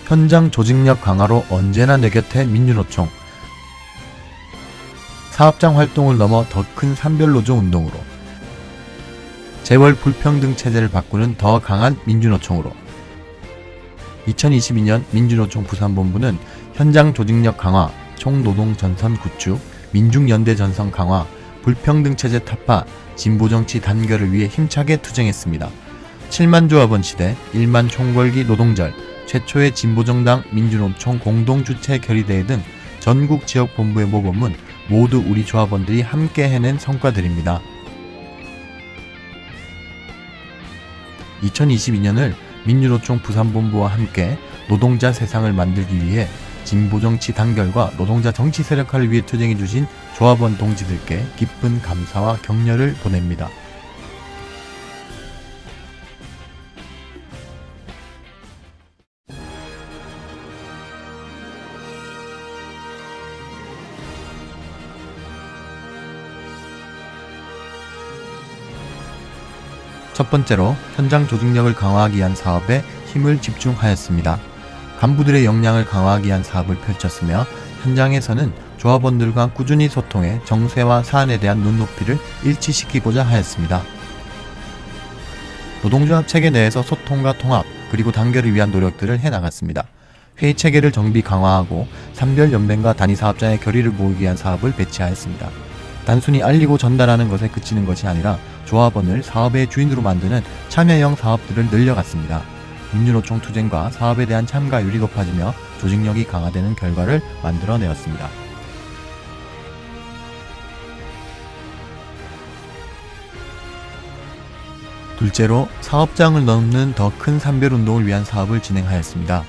현장 조직력 강화로 언제나 내 곁에 민주노총. 사업장 활동을 넘어 더 큰 산별노조 운동으로. 재벌 불평등 체제를 바꾸는 더 강한 민주노총으로. 2022년 민주노총 부산본부는 현장 조직력 강화, 총노동 전선 구축, 민중연대 전선 강화, 불평등 체제 타파, 진보정치 단결을 위해 힘차게 투쟁했습니다. 7만 조합원 시대 1만 총궐기 노동절, 최초의 진보정당 민주노총 공동주최 결의대회 등 전국 지역 본부의 모범은 모두 우리 조합원들이 함께 해낸 성과들입니다. 2022년을 민주노총 부산본부와 함께 노동자 세상을 만들기 위해 진보정치 단결과 노동자 정치 세력화를 위해 투쟁해주신 조합원 동지들께 깊은 감사와 격려를 보냅니다. 첫 번째로 현장 조직력을 강화하기 위한 사업에 힘을 집중하였습니다. 간부들의 역량을 강화하기 위한 사업을 펼쳤으며 현장에서는 조합원들과 꾸준히 소통해 정세와 사안에 대한 눈높이를 일치시키고자 하였습니다. 노동조합 체계 내에서 소통과 통합 그리고 단결을 위한 노력들을 해나갔습니다. 회의 체계를 정비 강화하고 산별연맹과 단위사업장의 결의를 모으기 위한 사업을 배치하였습니다. 단순히 알리고 전달하는 것에 그치는 것이 아니라 조합원을 사업의 주인으로 만드는 참여형 사업들을 늘려갔습니다. 민주노총 투쟁과 사업에 대한 참가율이 높아지며 조직력이 강화되는 결과를 만들어내었습니다. 둘째로 사업장을 넘는 더 큰 산별운동을 위한 사업을 진행하였습니다.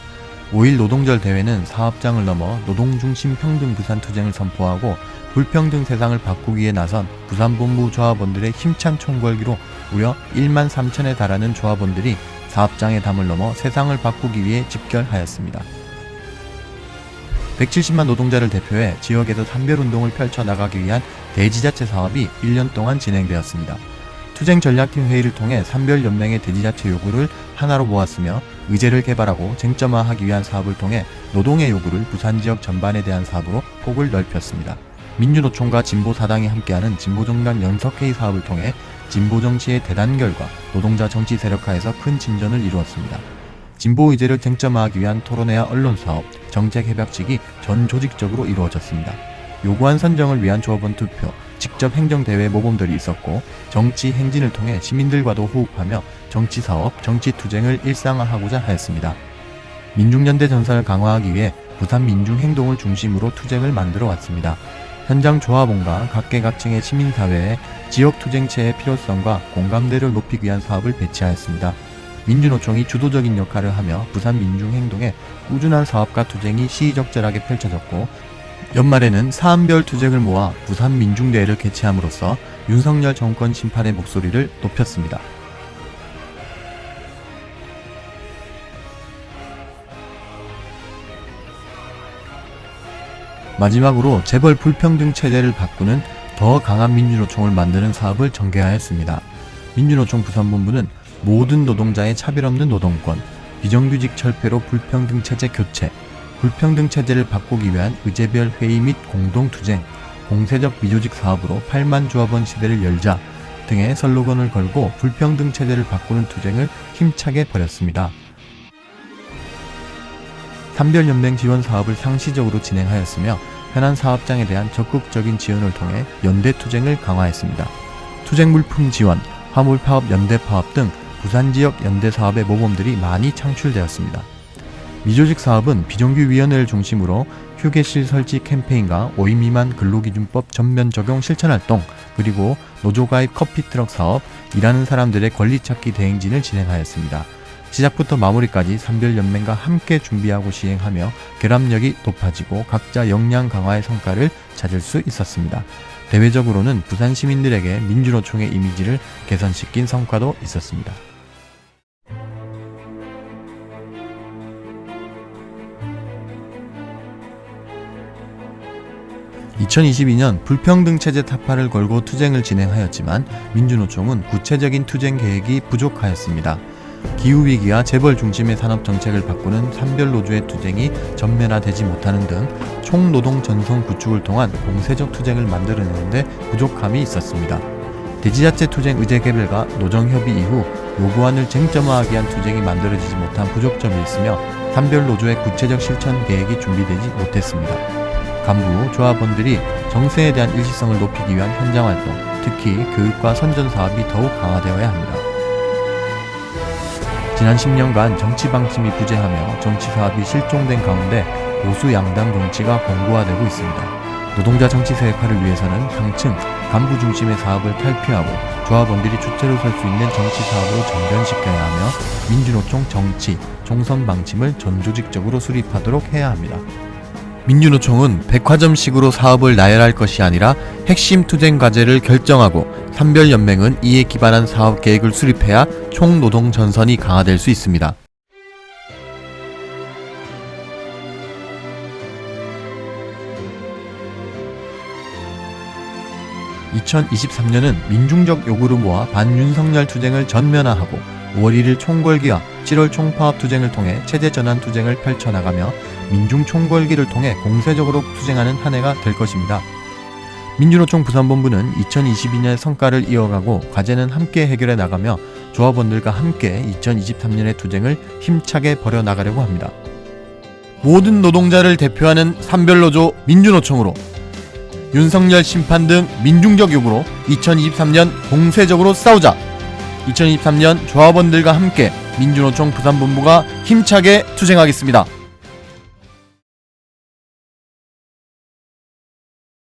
5일 노동절 대회는 사업장을 넘어 노동중심 평등 부산 투쟁을 선포하고 불평등 세상을 바꾸기 위해 나선 부산본부 조합원들의 힘찬 총궐기로 무려 1만 3천에 달하는 조합원들이 사업장의 담을 넘어 세상을 바꾸기 위해 집결하였습니다. 170만 노동자를 대표해 지역에서 산별운동을 펼쳐나가기 위한 대지자체 사업이 1년 동안 진행되었습니다. 투쟁 전략팀 회의를 통해 산별연맹의 대지자체 요구를 하나로 모았으며 의제를 개발하고 쟁점화하기 위한 사업을 통해 노동의 요구를 부산 지역 전반에 대한 사업으로 폭을 넓혔습니다. 민주노총과 진보사당이 함께하는 진보정당 연석회의 사업을 통해 진보정치의 대단결과 노동자 정치 세력화에서 큰 진전을 이루었습니다. 진보 의제를 쟁점화하기 위한 토론회와 언론사업, 정책협약식이 전 조직적으로 이루어졌습니다. 요구안 선정을 위한 조합원 투표, 직접 행정대회 모범들이 있었고 정치 행진을 통해 시민들과도 호흡하며 정치사업, 정치투쟁을 일상화하고자 하였습니다. 민중연대 전선을 강화하기 위해 부산 민중행동을 중심으로 투쟁을 만들어 왔습니다. 현장 조합원과 각계각층의 시민사회에 지역투쟁체의 필요성과 공감대를 높이기 위한 사업을 배치하였습니다. 민주노총이 주도적인 역할을 하며 부산 민중행동에 꾸준한 사업과 투쟁이 시의적절하게 펼쳐졌고 연말에는 사안별 투쟁을 모아 부산 민중대회를 개최함으로써 윤석열 정권 심판의 목소리를 높였습니다. 마지막으로 재벌 불평등 체제를 바꾸는 더 강한 민주노총을 만드는 사업을 전개하였습니다. 민주노총 부산본부는 모든 노동자의 차별 없는 노동권, 비정규직 철폐로 불평등 체제 교체, 불평등 체제를 바꾸기 위한 의제별 회의 및 공동투쟁, 공세적 비조직 사업으로 8만 조합원 시대를 열자 등의 슬로건을 걸고 불평등 체제를 바꾸는 투쟁을 힘차게 벌였습니다. 산별연맹 지원 사업을 상시적으로 진행하였으며 현안 사업장에 대한 적극적인 지원을 통해 연대 투쟁을 강화했습니다. 투쟁물품 지원, 화물파업 연대파업 등 부산지역 연대 사업의 모범들이 많이 창출되었습니다. 미조직 사업은 비정규위원회를 중심으로 휴게실 설치 캠페인과 5인 미만 근로기준법 전면 적용 실천활동, 그리고 노조가입 커피트럭 사업, 일하는 사람들의 권리찾기 대행진을 진행하였습니다. 시작부터 마무리까지 산별연맹과 함께 준비하고 시행하며 결합력이 높아지고 각자 역량 강화의 성과를 찾을 수 있었습니다. 대외적으로는 부산 시민들에게 민주노총의 이미지를 개선시킨 성과도 있었습니다. 2022년 불평등 체제 타파를 걸고 투쟁을 진행하였지만 민주노총은 구체적인 투쟁 계획이 부족하였습니다. 기후위기와 재벌 중심의 산업 정책을 바꾸는 산별노조의 투쟁이 전면화되지 못하는 등 총노동 전선 구축을 통한 공세적 투쟁을 만들어내는데 부족함이 있었습니다. 대지자체 투쟁 의제 개별과 노정협의 이후 요구안을 쟁점화하기 위한 투쟁이 만들어지지 못한 부족점이 있으며 산별노조의 구체적 실천 계획이 준비되지 못했습니다. 간부, 조합원들이 정세에 대한 일시성을 높이기 위한 현장활동, 특히 교육과 선전사업이 더욱 강화되어야 합니다. 지난 10년간 정치 방침이 부재하며 정치 사업이 실종된 가운데 보수 양당 정치가 공고화되고 있습니다. 노동자 정치 세력화를 위해서는 상층, 간부 중심의 사업을 탈피하고 조합원들이 주체로 설 수 있는 정치 사업으로 전변시켜야 하며 민주노총 정치, 총선 방침을 전조직적으로 수립하도록 해야 합니다. 민주노총은 백화점식으로 사업을 나열할 것이 아니라 핵심 투쟁 과제를 결정하고 산별연맹은 이에 기반한 사업 계획을 수립해야 총노동 전선이 강화될 수 있습니다. 2023년은 민중적 요구를 모아 반윤석열 투쟁을 전면화하고 5월 1일 총궐기와 7월 총파업 투쟁을 통해 체제 전환 투쟁을 펼쳐나가며 민중 총궐기를 통해 공세적으로 투쟁하는 한 해가 될 것입니다. 민주노총 부산본부는 2022년의 성과를 이어가고 과제는 함께 해결해 나가며 조합원들과 함께 2023년의 투쟁을 힘차게 벌여나가려고 합니다. 모든 노동자를 대표하는 산별노조 민주노총으로 윤석열 심판 등 민중적 요구로 2023년 공세적으로 싸우자. 2023년 조합원들과 함께 민주노총 부산본부가 힘차게 투쟁하겠습니다.